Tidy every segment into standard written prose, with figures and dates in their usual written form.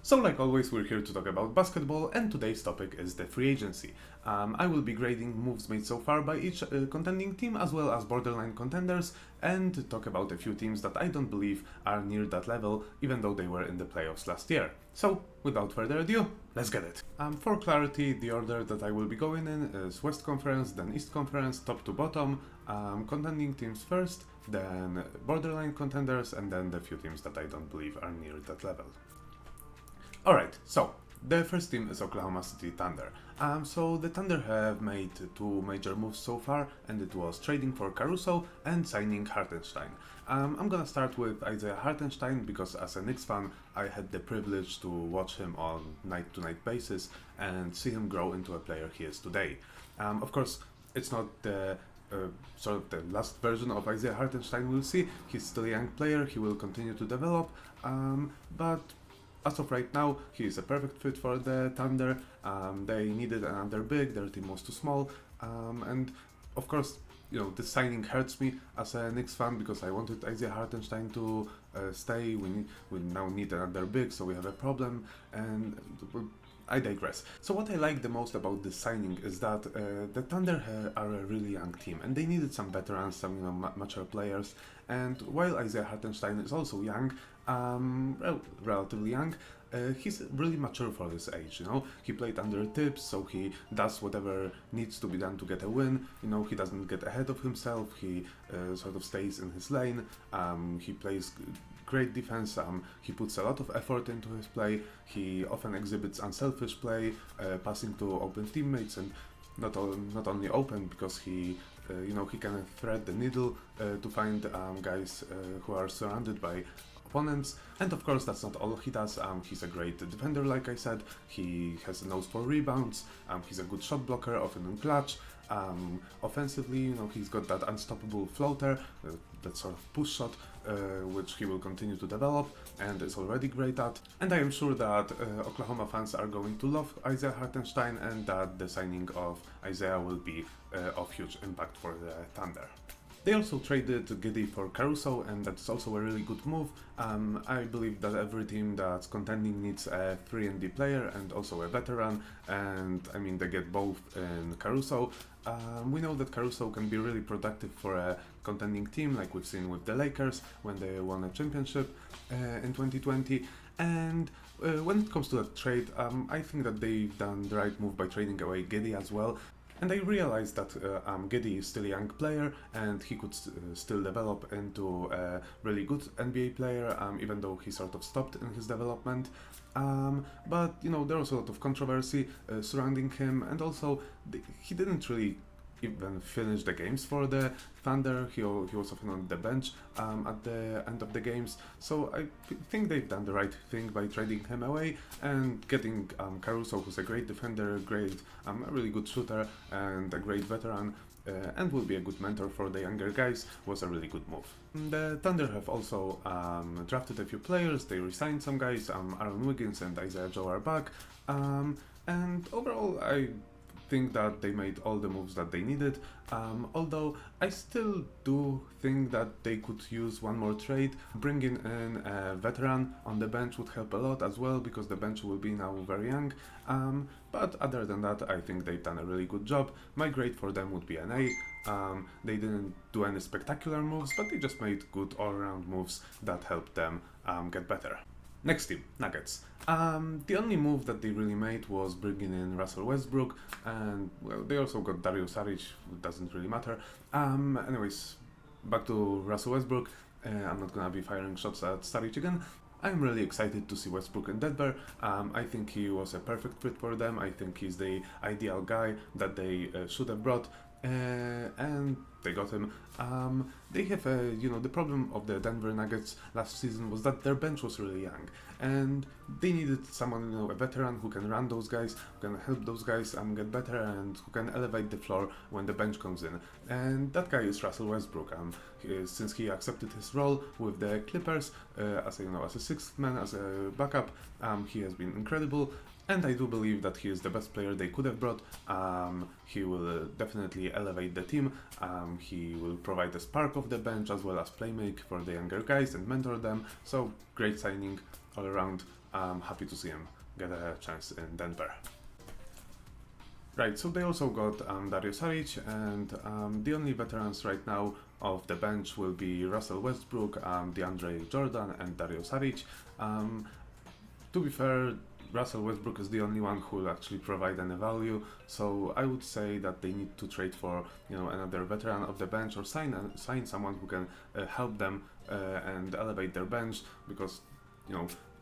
So like always, we're here to talk about basketball, and today's topic is the free agency. I will be grading moves made so far by each contending team, as well as borderline contenders, and talk about a few teams that I don't believe are near that level, even though they were in the playoffs last year. So, without further ado, let's get it. For clarity, the order that I will be going in is West Conference, then East Conference, top to bottom, contending teams first, then borderline contenders, and then the few teams that I don't believe are near that level. Alright, so the first team is Oklahoma City Thunder. So the Thunder have made two major moves so far, and it was trading for Caruso and signing Hartenstein. I'm gonna start with Isaiah Hartenstein because as a Knicks fan, I had the privilege to watch him on night-to-night basis and see him grow into a player he is today. Of course, it's not the sort of the last version of Isaiah Hartenstein we'll see. He's still a young player, he will continue to develop, but as of right now, he is a perfect fit for the Thunder. They needed another big, their team was too small, and of course, you know, this signing hurts me as a Knicks fan because I wanted Isaiah Hartenstein to stay. We now need another big, so we have a problem, and I digress. So what I like the most about this signing is that the Thunder are a really young team, and they needed some veterans, some mature players. And while Isaiah Hartenstein is also young, relatively young, he's really mature for his age. You know, he played under Tips, so he does whatever needs to be done to get a win. You know, he doesn't get ahead of himself. He sort of stays in his lane. He plays great defense. He puts a lot of effort into his play. He often exhibits unselfish play, passing to open teammates, and not only open, because he he can thread the needle to find guys who are surrounded by opponents. And of course, that's not all he does. He's a great defender, like I said. He has a nose for rebounds. He's a good shot blocker, often in clutch. Offensively, you know, he's got that unstoppable floater, that sort of push shot, which he will continue to develop and is already great at. And I am sure that Oklahoma fans are going to love Isaiah Hartenstein, and that the signing of Isaiah will be of huge impact for the Thunder. They also traded Giddey for Caruso, and that's also a really good move. I believe that every team that's contending needs a 3-and-D player and also a veteran, and I mean they get both in Caruso. We know that Caruso can be really productive for a contending team, like we've seen with the Lakers when they won a championship in 2020. And when it comes to that trade, I think that they've done the right move by trading away Giddey as well. And I realized that Giddey is still a young player, and he could still develop into a really good NBA player, even though he sort of stopped in his development. But you know, there was a lot of controversy surrounding him, and also he didn't really even finish the games for the Thunder. He was often on the bench at the end of the games. So I think they've done the right thing by trading him away and getting Caruso, who's a great defender, a really good shooter, and a great veteran, and will be a good mentor for the younger guys, was a really good move. The Thunder have also drafted a few players. They re-signed some guys. Aaron Wiggins and Isaiah Joe are back, and overall I think that they made all the moves that they needed, although I still do think that they could use one more trade. Bringing in a veteran on the bench would help a lot as well, because the bench will be now very young, but other than that, I think they've done a really good job. My grade for them would be an A. They didn't do any spectacular moves, but they just made good all-around moves that helped them get better. Next team, Nuggets. The only move that they really made was bringing in Russell Westbrook, and well, they also got Dario Saric, who doesn't really matter. Anyways, back to Russell Westbrook. I'm not gonna be firing shots at Saric again. I'm really excited to see Westbrook in Denver. I think he was a perfect fit for them. I think he's the ideal guy that they should have brought. And they got him. They have the problem of the Denver Nuggets last season was that their bench was really young, and they needed someone, a veteran who can run those guys, who can help those guys get better, and who can elevate the floor when the bench comes in. And that guy is Russell Westbrook. Since he accepted his role with the Clippers as a sixth man, as a backup, he has been incredible. And I do believe that he is the best player they could have brought. He will definitely elevate the team. He will provide a spark of the bench as well as playmake for the younger guys and mentor them. So great signing all around. I'm happy to see him get a chance in Denver. Right, so they also got Dario Saric, and the only veterans right now of the bench will be Russell Westbrook, DeAndre Jordan, and Dario Saric. To be fair, Russell Westbrook is the only one who will actually provide any value, so I would say that they need to trade for another veteran of the bench, or sign someone who can help them and elevate their bench, because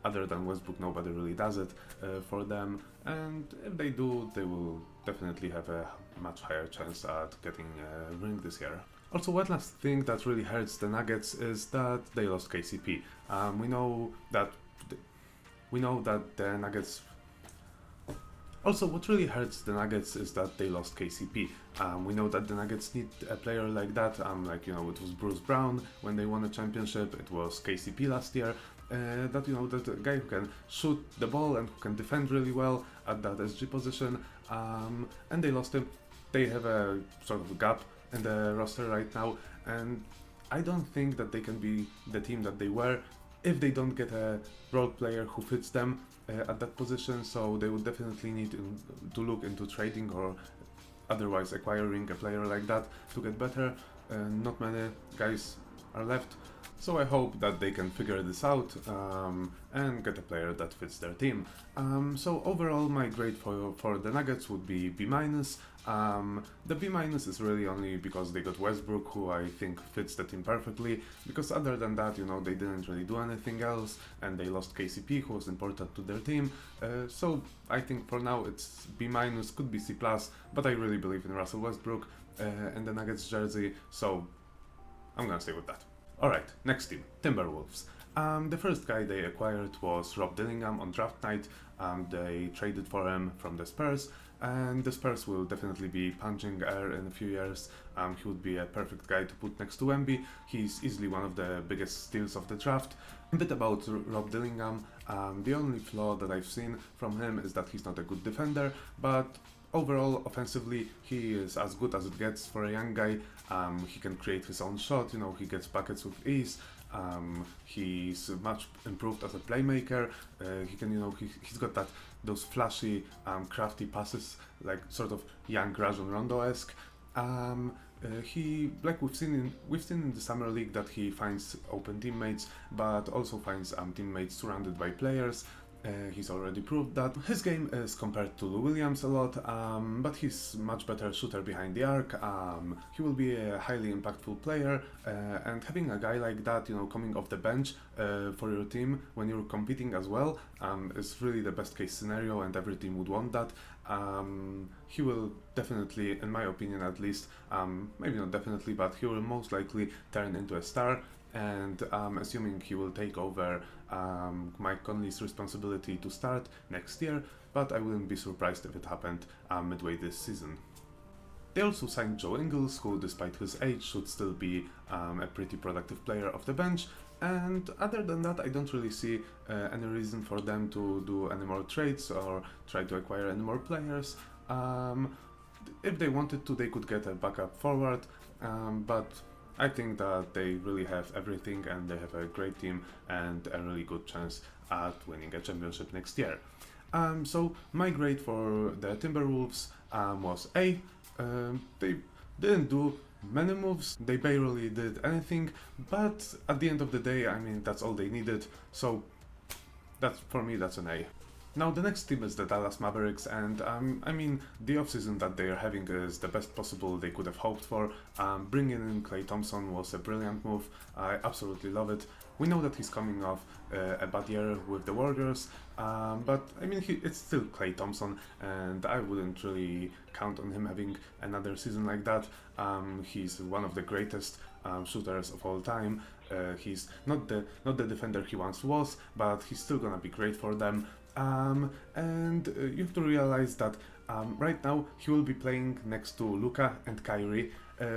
other than Westbrook nobody really does it for them, and if they do, they will definitely have a much higher chance at getting a ring this year. Also, one last thing that really hurts the Nuggets is that they lost KCP. We know that the Nuggets. Also, what really hurts the Nuggets is that they lost KCP. We know that the Nuggets need a player like that. It was Bruce Brown when they won a championship. It was KCP last year. That a guy who can shoot the ball and who can defend really well at that SG position. And they lost him. They have a sort of gap in the roster right now, and I don't think that they can be the team that they were if they don't get a role player who fits them at that position. So they would definitely need to look into trading or otherwise acquiring a player like that to get better. Not many guys are left, so I hope that they can figure this out and get a player that fits their team. So overall, my grade for the Nuggets would be B-. The B- is really only because they got Westbrook, who I think fits the team perfectly, because other than that, they didn't really do anything else, and they lost KCP, who was important to their team. So I think for now it's B-, could be C+, but I really believe in Russell Westbrook and the Nuggets jersey, so I'm gonna stay with that. Alright, next team, Timberwolves. The first guy they acquired was Rob Dillingham on draft night. They traded for him from the Spurs, and the Spurs will definitely be punching air in a few years. He would be a perfect guy to put next to Wemby. He's easily one of the biggest steals of the draft. A bit about Rob Dillingham, the only flaw that I've seen from him is that he's not a good defender, but overall, offensively, he is as good as it gets for a young guy. He can create his own shot, he gets buckets with ease. He's much improved as a playmaker. He can, he's got those flashy, crafty passes, like sort of young Rajon Rondo-esque. We've seen in the summer league that he finds open teammates, but also finds teammates surrounded by players. He's already proved that. His game is compared to Lou Williams a lot, but he's much better shooter behind the arc. He will be a highly impactful player, and having a guy like that, coming off the bench for your team when you're competing as well, is really the best case scenario, and every team would want that. He will definitely, in my opinion at least, maybe not definitely, but he will most likely turn into a star. And assuming he will take over Mike Conley's responsibility to start next year, but I wouldn't be surprised if it happened midway this season. They also signed Joe Ingles, who despite his age should still be a pretty productive player off the bench, and other than that I don't really see any reason for them to do any more trades or try to acquire any more players. If they wanted to, they could get a backup forward, but I think that they really have everything, and they have a great team and a really good chance at winning a championship next year. So my grade for the Timberwolves was A. They didn't do many moves, they barely did anything, but at the end of the day, that's all they needed, so for me that's an A. Now the next team is the Dallas Mavericks, and the offseason that they are having is the best possible they could have hoped for. Bringing in Klay Thompson was a brilliant move. I absolutely love it. We know that he's coming off a bad year with the Warriors, but it's still Klay Thompson, and I wouldn't really count on him having another season like that. He's one of the greatest shooters of all time. He's not the defender he once was, but he's still gonna be great for them. And you have to realize that right now he will be playing next to Luka and Kyrie,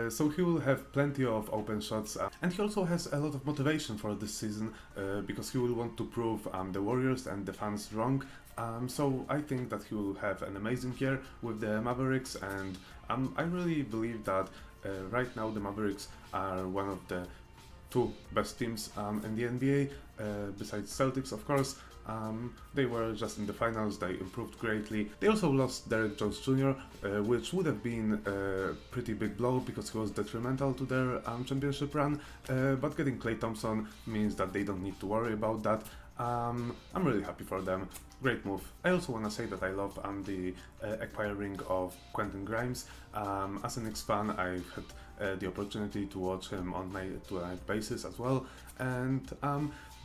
so he will have plenty of open shots, and he also has a lot of motivation for this season because he will want to prove the Warriors and the fans wrong. So I think that he will have an amazing year with the Mavericks, and I really believe that right now the Mavericks are one of the two best teams in the NBA, besides Celtics of course. They were just in the finals, they improved greatly. They also lost Derek Jones Jr., which would have been a pretty big blow because he was detrimental to their championship run, but getting Klay Thompson means that they don't need to worry about that. I'm really happy for them. Great move. I also want to say that I love the acquiring of Quentin Grimes. As an Knicks fan, I've had the opportunity to watch him on night-to-night basis as well, and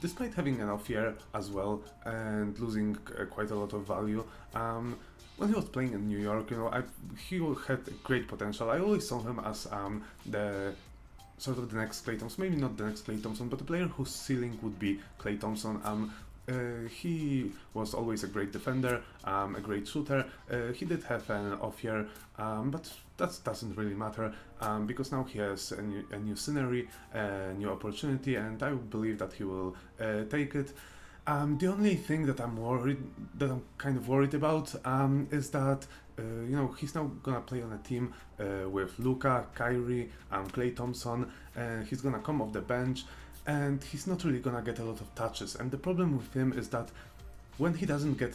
despite having an off year as well and losing quite a lot of value, when he was playing in New York, he had great potential. I always saw him as the sort of the next Klay Thompson, maybe not the next Klay Thompson, but a player whose ceiling would be Klay Thompson. He was always a great defender, a great shooter. He did have an off year, but that doesn't really matter because now he has a new scenery, a new opportunity, and I believe that he will take it. The only thing that I'm kind of worried about, is that he's now gonna play on a team with Luka, Kyrie, Klay Thompson. He's gonna come off the bench, and he's not really gonna get a lot of touches. And the problem with him is that when he doesn't get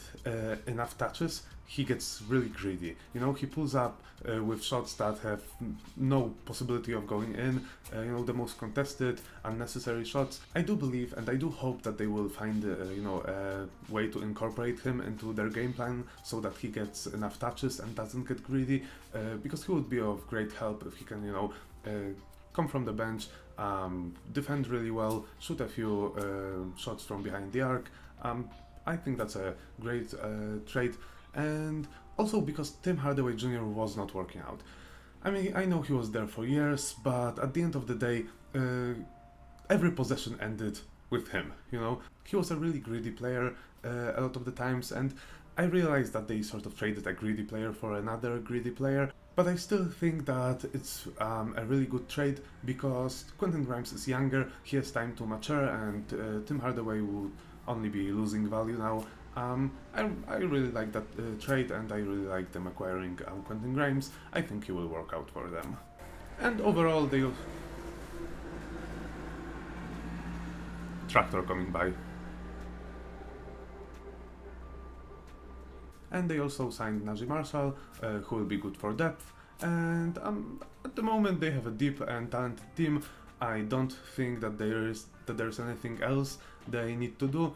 enough touches, he gets really greedy. He pulls up with shots that have no possibility of going in, the most contested, unnecessary shots. I do believe and I do hope that they will find a way to incorporate him into their game plan so that he gets enough touches and doesn't get greedy, because he would be of great help if he can, come from the bench, defend really well, shoot a few shots from behind the arc. I think that's a great trade, and also because Tim Hardaway Jr. was not working out. I mean, I know he was there for years, but at the end of the day, every possession ended with him, He was a really greedy player a lot of the times, and I realized that they sort of traded a greedy player for another greedy player, but I still think that it's a really good trade because Quentin Grimes is younger, he has time to mature, and Tim Hardaway would only be losing value now. I really like that trade, and I really like them acquiring Quentin Grimes. I think he will work out for them. And overall, tractor coming by. And they also signed Najee Marshall, who will be good for depth. And at the moment, they have a deep and talented team. I don't think that there's anything else they need to do.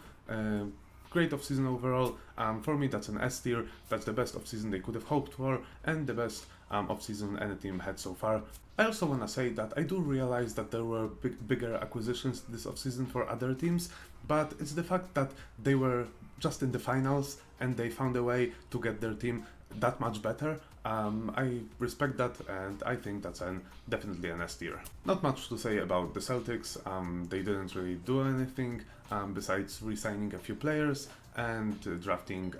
Great offseason overall. For me, that's an S tier. That's the best offseason they could have hoped for, and the best offseason any team had so far. I also want to say that I do realize that there were bigger acquisitions this offseason for other teams, but it's the fact that they were just in the finals and they found a way to get their team that much better. I respect that, and I think that's definitely an S tier. Not much to say about the Celtics. They didn't really do anything besides re-signing a few players and drafting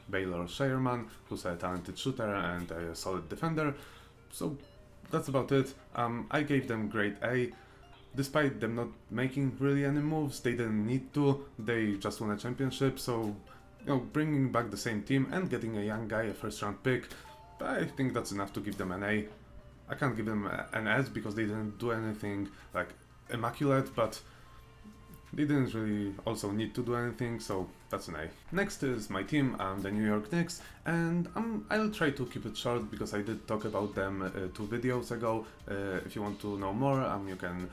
Baylor Scheierman, who's a talented shooter and a solid defender. So that's about it. I gave them grade A. Despite them not making really any moves, they didn't need to. They just won a championship, so bringing back the same team and getting a young guy, a first-round pick, I think that's enough to give them an A. I can't give them an S because they didn't do anything like immaculate, but they didn't really also need to do anything, so that's an A. Next is my team, the New York Knicks, and I'll try to keep it short because I did talk about them 2 videos ago. If you want to know more, you can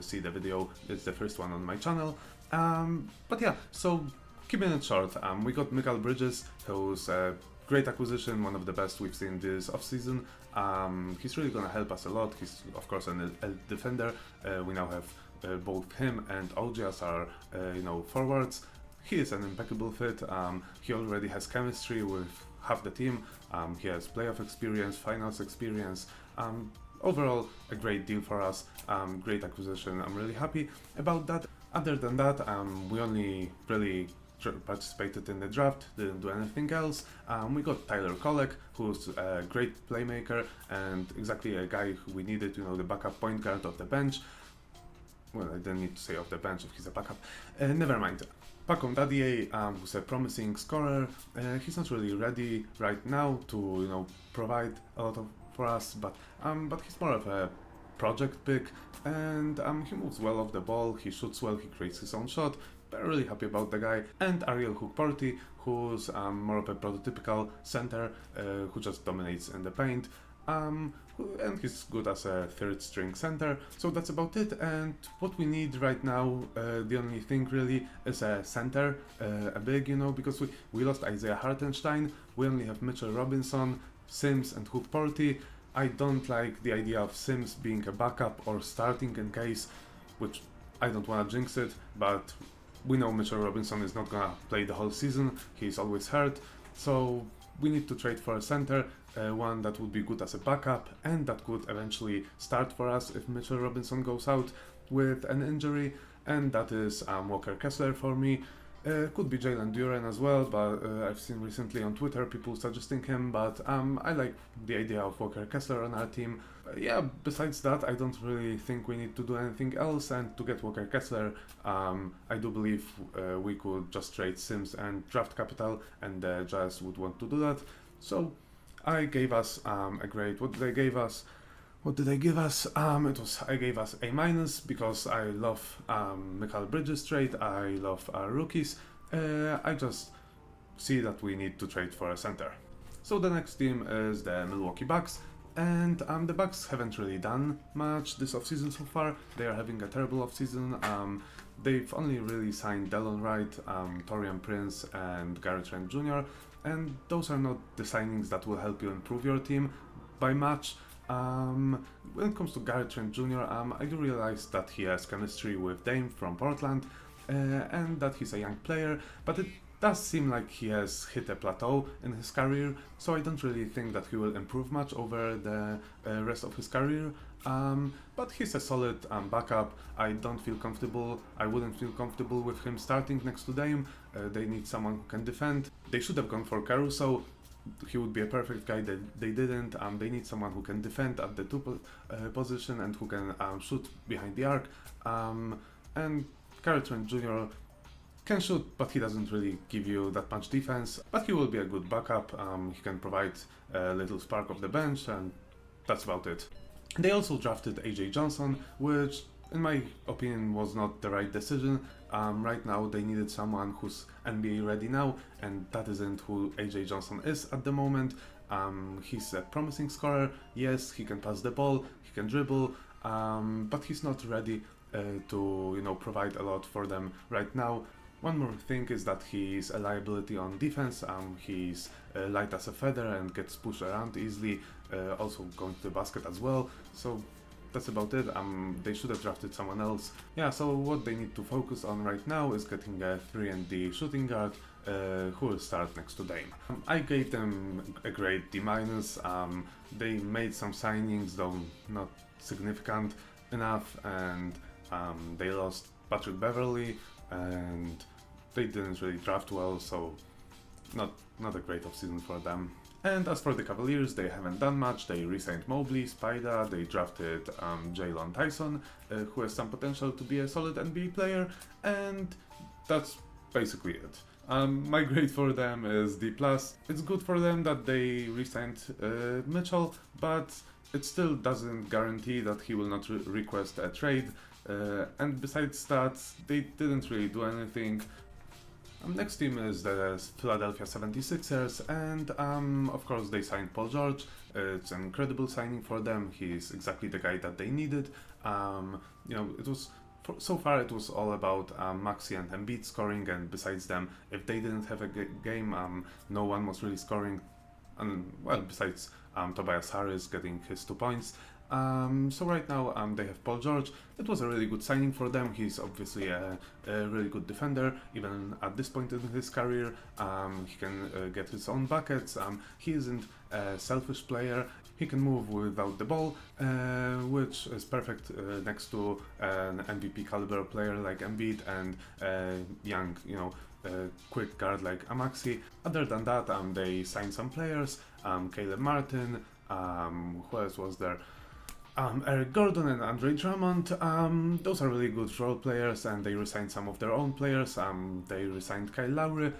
see the video. It's the first one on my channel. But yeah, so keeping it short, we got Mikal Bridges, who's a great acquisition, one of the best we've seen this offseason. He's really gonna help us a lot. He's of course an elite defender. We now have both him and OG as our forwards. He is an impeccable fit. He already has chemistry with half the team. He has playoff experience, finals experience. Overall, a great deal for us. Great acquisition. I'm really happy about that. Other than that, we only really participated in the draft, didn't do anything else. We got Tyler Kolek, who's a great playmaker and exactly a guy who we needed, the backup point guard off the bench. Well, I didn't need to say off the bench if he's a backup. Never mind. Paco Dadie, who's a promising scorer. He's not really ready right now to, provide a lot for us, but he's more of a project pick, and he moves well off the ball, he shoots well, he creates his own shot. really happy about the guy. And Ariel Hookporty, who's more of a prototypical center who just dominates in the paint. And he's good as a third string center. So that's about it. And what we need right now, the only thing really is a center, a big, because we lost Isaiah Hartenstein. We only have Mitchell Robinson, Sims, and Hookporty. I don't like the idea of Sims being a backup or starting in case, which I don't want to jinx it, but we know Mitchell Robinson is not gonna play the whole season. He's always hurt. So we need to trade for a center, one that would be good as a backup and that could eventually start for us if Mitchell Robinson goes out with an injury, and that is Walker Kessler for me. Could be Jalen Duren as well, but I've seen recently on Twitter people suggesting him, but I like the idea of Walker Kessler on our team. Yeah, besides that, I don't really think we need to do anything else, and to get Walker Kessler, I do believe we could just trade Sims and draft capital, and the Jazz would want to do that. So I gave us a grade. What did I give us? I gave us A- because I love Mikal Bridges trade. I love our rookies. I just see that we need to trade for a center. So the next team is the Milwaukee Bucks. And the Bucks haven't really done much this offseason so far. They are having a terrible offseason. They've only really signed Delon Wright, Taurean Prince, and Gary Trent Jr. And those are not the signings that will help you improve your team by much. When it comes to Gary Trent Jr., I do realize that he has chemistry with Dame from Portland, and that he's a young player, but it does seem like he has hit a plateau in his career, so I don't really think that he will improve much over the rest of his career. But he's a solid backup. I wouldn't feel comfortable with him starting next to Dame. They need someone who can defend. They should have gone for Caruso. He would be a perfect guy. They didn't. They need someone who can defend at the two position and who can shoot behind the arc. And Gary Trent Jr. can shoot, but he doesn't really give you that much defense. But he will be a good backup. He can provide a little spark off the bench, and that's about it. They also drafted AJ Johnson, which in my opinion was not the right decision. Right now they needed someone who's NBA ready now, and that isn't who AJ Johnson is at the moment. He's a promising scorer. Yes, he can pass the ball, he can dribble, but he's not ready to provide a lot for them right now. One more thing is that he's a liability on defense. He's light as a feather and gets pushed around easily, also going to the basket as well. So that's about it. They should have drafted someone else. Yeah, so what they need to focus on right now is getting a 3-and-D shooting guard who will start next to Dame. I gave them a grade D-. They made some signings, though not significant enough, and they lost Patrick Beverly, and they didn't really draft well, so not a great offseason for them. And as for the Cavaliers, they haven't done much. They re-signed Mobley, Spida, they drafted Jalen Tyson, who has some potential to be a solid NBA player, and that's basically it. My grade for them is D+. It's good for them that they re-signed Mitchell, but it still doesn't guarantee that he will not request a trade. And besides that, they didn't really do anything. Next team is the Philadelphia 76ers, and of course they signed Paul George. It's an incredible signing for them. He's exactly the guy that they needed. So far it was all about Maxey and Embiid scoring, and besides them, if they didn't have a game, no one was really scoring. Besides Tobias Harris getting his 2 points. So right now they have Paul George. It was a really good signing for them. He's obviously a really good defender, even at this point in his career. He can get his own buckets. He isn't a selfish player. He can move without the ball, which is perfect next to an MVP caliber player like Embiid and a young, quick guard like Maxey. Other than that, they signed some players. Caleb Martin. Who else was there? Eric Gordon and Andre Drummond. Those are really good role players, and they re-signed some of their own players. They re-signed Kyle Lowry,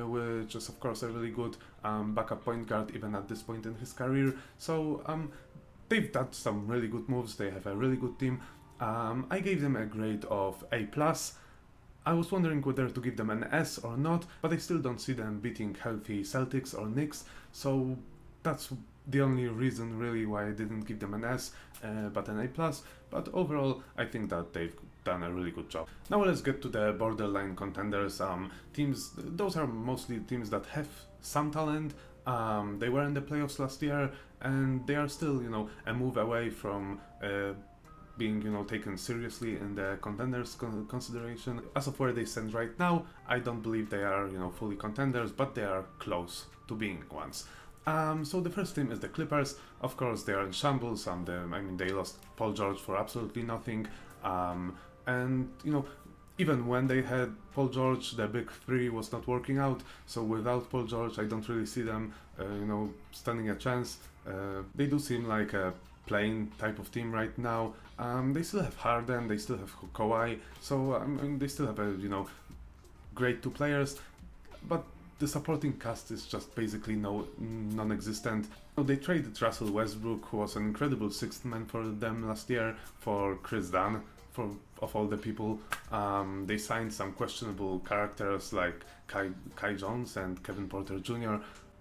which is of course a really good backup point guard even at this point in his career. So they've done some really good moves. They have a really good team. I gave them a grade of A+. I was wondering whether to give them an S or not, but I still don't see them beating healthy Celtics or Knicks, so that's the only reason really why I didn't give them an S, but an A+. But overall, I think that they've done a really good job. Now let's get to the borderline contenders. Teams, those are mostly teams that have some talent. They were in the playoffs last year, and they are still, a move away from being, taken seriously in the contenders consideration. As of where they stand right now, I don't believe they are, fully contenders, but they are close to being ones. So the first team is the Clippers. Of course, they are in shambles, and they lost Paul George for absolutely nothing. And even when they had Paul George, the big three was not working out. So without Paul George, I don't really see them, standing a chance. They do seem like a playing type of team right now. They still have Harden, they still have Kawhi, so they still have great two players, but the supporting cast is just basically non-existent. They traded Russell Westbrook, who was an incredible sixth man for them last year, for Chris Dunn, of all the people. They signed some questionable characters like Kai Jones and Kevin Porter Jr.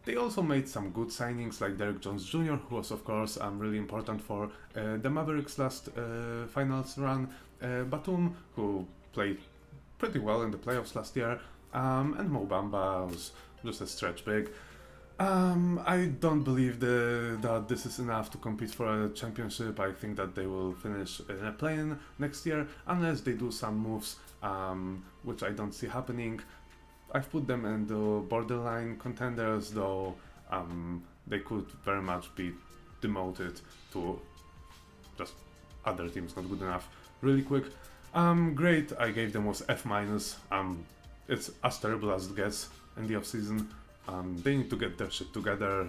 They also made some good signings like Derek Jones Jr., who was of course really important for the Mavericks last finals run, Batum, who played pretty well in the playoffs last year, and Mo Bamba was just a stretch big. I don't believe that this is enough to compete for a championship. I think that they will finish in a play-in next year, unless they do some moves, which I don't see happening. I've put them into borderline contenders, though they could very much be demoted to just other teams not good enough. Really quick, grade I gave them was F-. It's as terrible as it gets in the offseason. They need to get their shit together,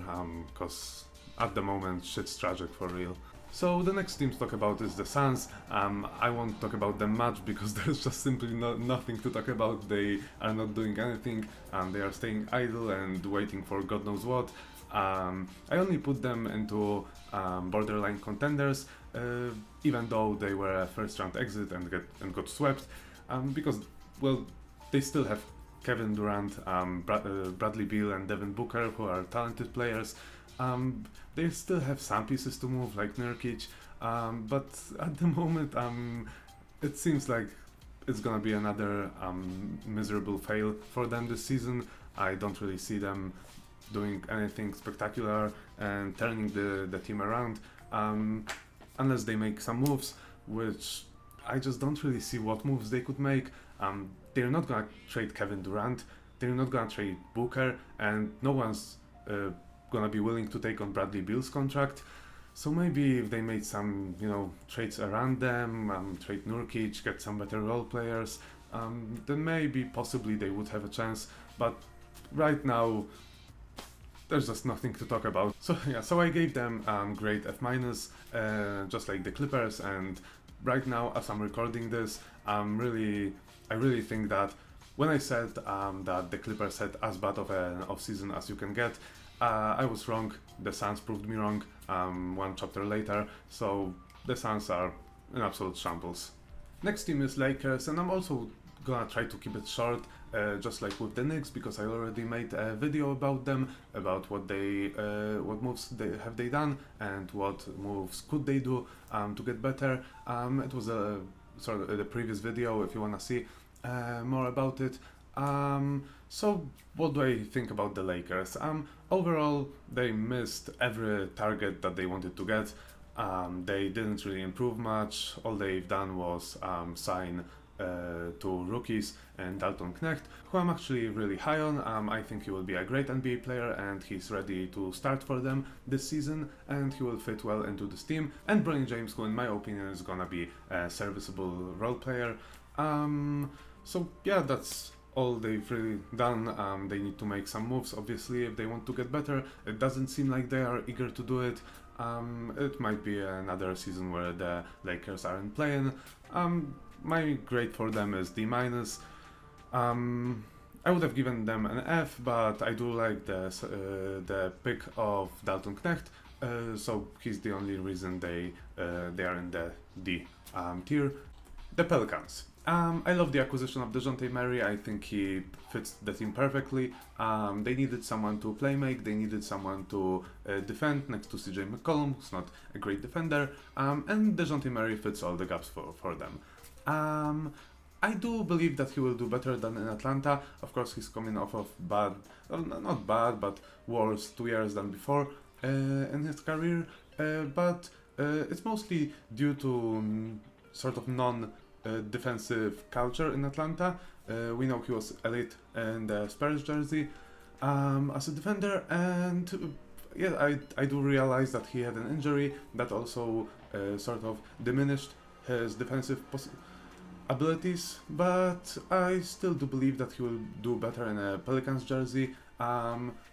because at the moment shit's tragic for real. So the next team to talk about is the Suns. I won't talk about them much because there's just simply nothing to talk about. They are not doing anything, and they are staying idle and waiting for God knows what. I only put them into borderline contenders, even though they were a first round exit and got swept, because, well, they still have Kevin Durant, Bradley Beal and Devin Booker, who are talented players. They still have some pieces to move, like Nurkic, but at the moment it seems like it's gonna be another miserable fail for them this season. I don't really see them doing anything spectacular and turning the team around, unless they make some moves, which I just don't really see what moves they could make. They're not gonna trade Kevin Durant, they're not gonna trade Booker, and no one's gonna be willing to take on Bradley Beal's contract. So maybe if they made some, trades around them, trade Nurkic, get some better role players, then maybe possibly they would have a chance. But right now, there's just nothing to talk about. So I gave them grade F-, just like the Clippers. And right now, as I'm recording this, I really think that when I said that the Clippers had as bad of an offseason as you can get, I was wrong. The Suns proved me wrong one chapter later, so the Suns are in absolute shambles. Next team is Lakers, and I'm also gonna try to keep it short, just like with the Knicks, because I already made a video about them, about what moves have they done and what moves could they do to get better. It was the previous video if you wanna see more about it. So what do I think about the Lakers? Overall, they missed every target that they wanted to get. They didn't really improve much. All they've done was sign two rookies and Dalton Knecht, who I'm actually really high on. I think he will be a great NBA player, and he's ready to start for them this season, and he will fit well into this team. And Bronny James, who in my opinion is gonna be a serviceable role player. So yeah, that's all they've really done. They need to make some moves, obviously, if they want to get better. It doesn't seem like they are eager to do it. It might be another season where the Lakers aren't playing. My grade for them is D-. I would have given them an F, but I do like the pick of Dalton Knecht, so he's the only reason they are in the D tier. The Pelicans. I love the acquisition of DeJounte Murray. I think he fits the team perfectly. They needed someone to play make, they needed someone to defend next to CJ McCollum, who's not a great defender, and DeJounte Murray fits all the gaps for them. I do believe that he will do better than in Atlanta. Of course, he's coming off of bad, well, not bad, but worse 2 years than before in his career. But it's mostly due to sort of defensive culture in Atlanta. We know he was elite in the Spurs jersey as a defender, and yeah, I do realize that he had an injury that also sort of diminished his defensive abilities, but I still do believe that he will do better in a Pelicans jersey.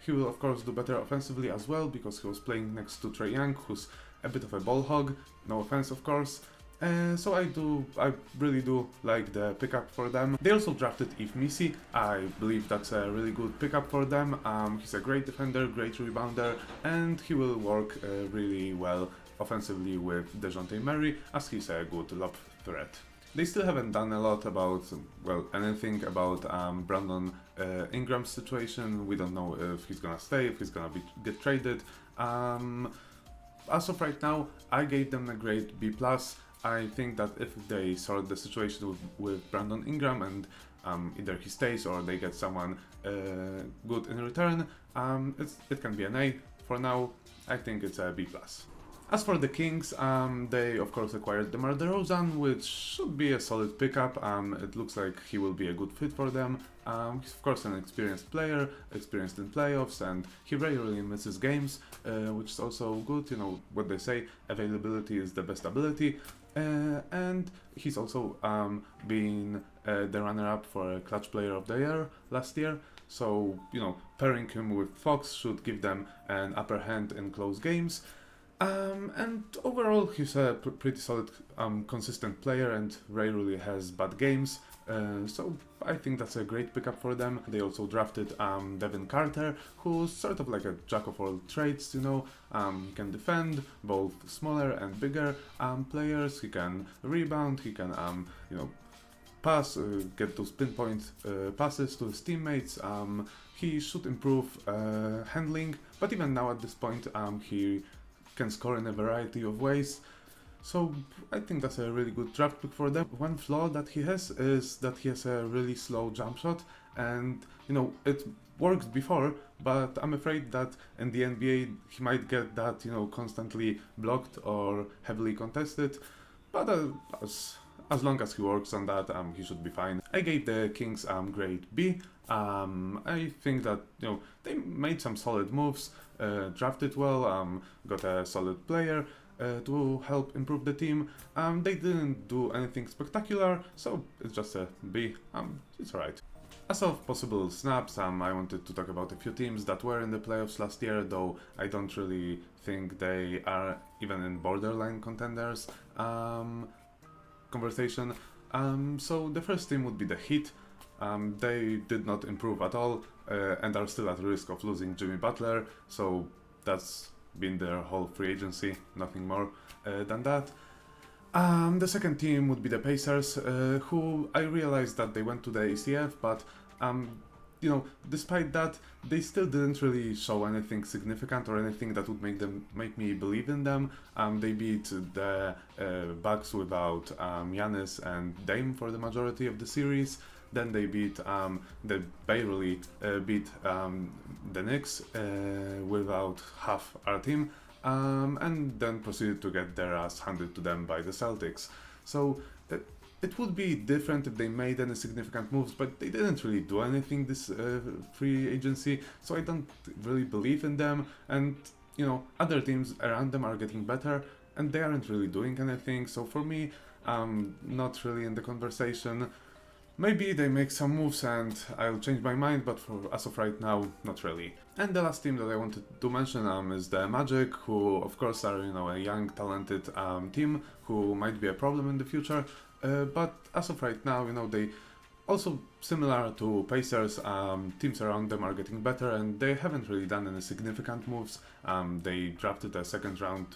He will of course do better offensively as well, because he was playing next to Trae Young, who's a bit of a ball hog, no offense of course. So I really do like the pickup for them. They also drafted Yves Missi. I believe that's a really good pickup for them. He's a great defender, great rebounder, and he will work really well offensively with DeJounte Murray, as he's a good lob threat. They still haven't done a lot about, well, anything about Brandon Ingram's situation. We don't know if he's gonna stay, if he's gonna get traded. As of right now, I gave them a grade B+. I think that if they sort the situation with Brandon Ingram and either he stays or they get someone good in return, it can be an A. For now, I think it's a B+. As for the Kings, they of course acquired DeMar DeRozan, which should be a solid pickup. It looks like he will be a good fit for them. He's of course an experienced player, experienced in playoffs, and he rarely misses games, which is also good. You know what they say, availability is the best ability. And he's also been the runner-up for a Clutch Player of the Year last year. So, you know, pairing him with Fox should give them an upper hand in close games. And overall, he's a pretty solid, consistent player and rarely has bad games. So I think that's a great pickup for them. They also drafted Devin Carter, who's sort of like a jack of all trades, you know. He can defend both smaller and bigger players. He can rebound. He can, you know, pass, get those pinpoint passes to his teammates. He should improve handling, but even now at this point, he can score in a variety of ways. So I think that's a really good draft pick for them. One flaw that he has is that he has a really slow jump shot, and you know it worked before, but I'm afraid that in the NBA he might get that, you know, constantly blocked or heavily contested. But as long as he works on that, he should be fine. I gave the Kings grade B. I think that, you know, they made some solid moves, drafted well, got a solid player to help improve the team. They didn't do anything spectacular, so it's just a B. It's alright. As of possible snubs, I wanted to talk about a few teams that were in the playoffs last year, though I don't really think they are even in borderline contenders conversation. So the first team would be the Heat. They did not improve at all and are still at risk of losing Jimmy Butler, so that's been their whole free agency, nothing more than that. The second team would be the Pacers, who I realized that they went to the ACF, but you know, despite that, they still didn't really show anything significant or anything that would make me believe in them. They beat the Bucks without Giannis and Dame for the majority of the series. Then they barely beat the Knicks without half our team, and then proceeded to get their ass handed to them by the Celtics. So it would be different if they made any significant moves, but they didn't really do anything this free agency, so I don't really believe in them. And you know, other teams around them are getting better, and they aren't really doing anything. So for me, not really in the conversation. Maybe they make some moves and I'll change my mind, but as of right now, not really. And the last team that I wanted to mention is the Magic, who of course are, you know, a young, talented team who might be a problem in the future. But as of right now, you know, they also, similar to Pacers, teams around them are getting better, and they haven't really done any significant moves. They drafted a second-round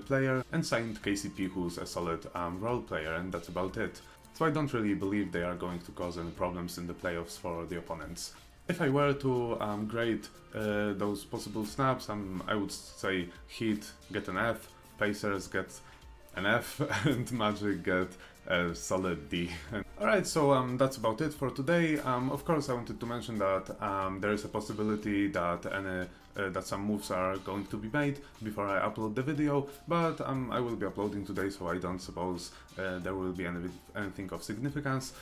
player and signed KCP, who's a solid role player, and that's about it. so I don't really believe they are going to cause any problems in the playoffs for the opponents. If I were to grade those possible snubs, I would say Heat get an F, Pacers get an F, and Magic get a solid D. Alright, so that's about it for today. Of course, I wanted to mention that there is a possibility that that some moves are going to be made before I upload the video, but I will be uploading today, so I don't suppose there will be anything of significance.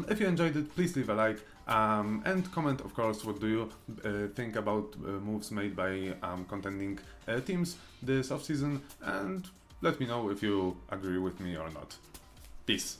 If you enjoyed it, please leave a like and comment, of course, what do you think about moves made by contending teams this offseason, and let me know if you agree with me or not. Peace.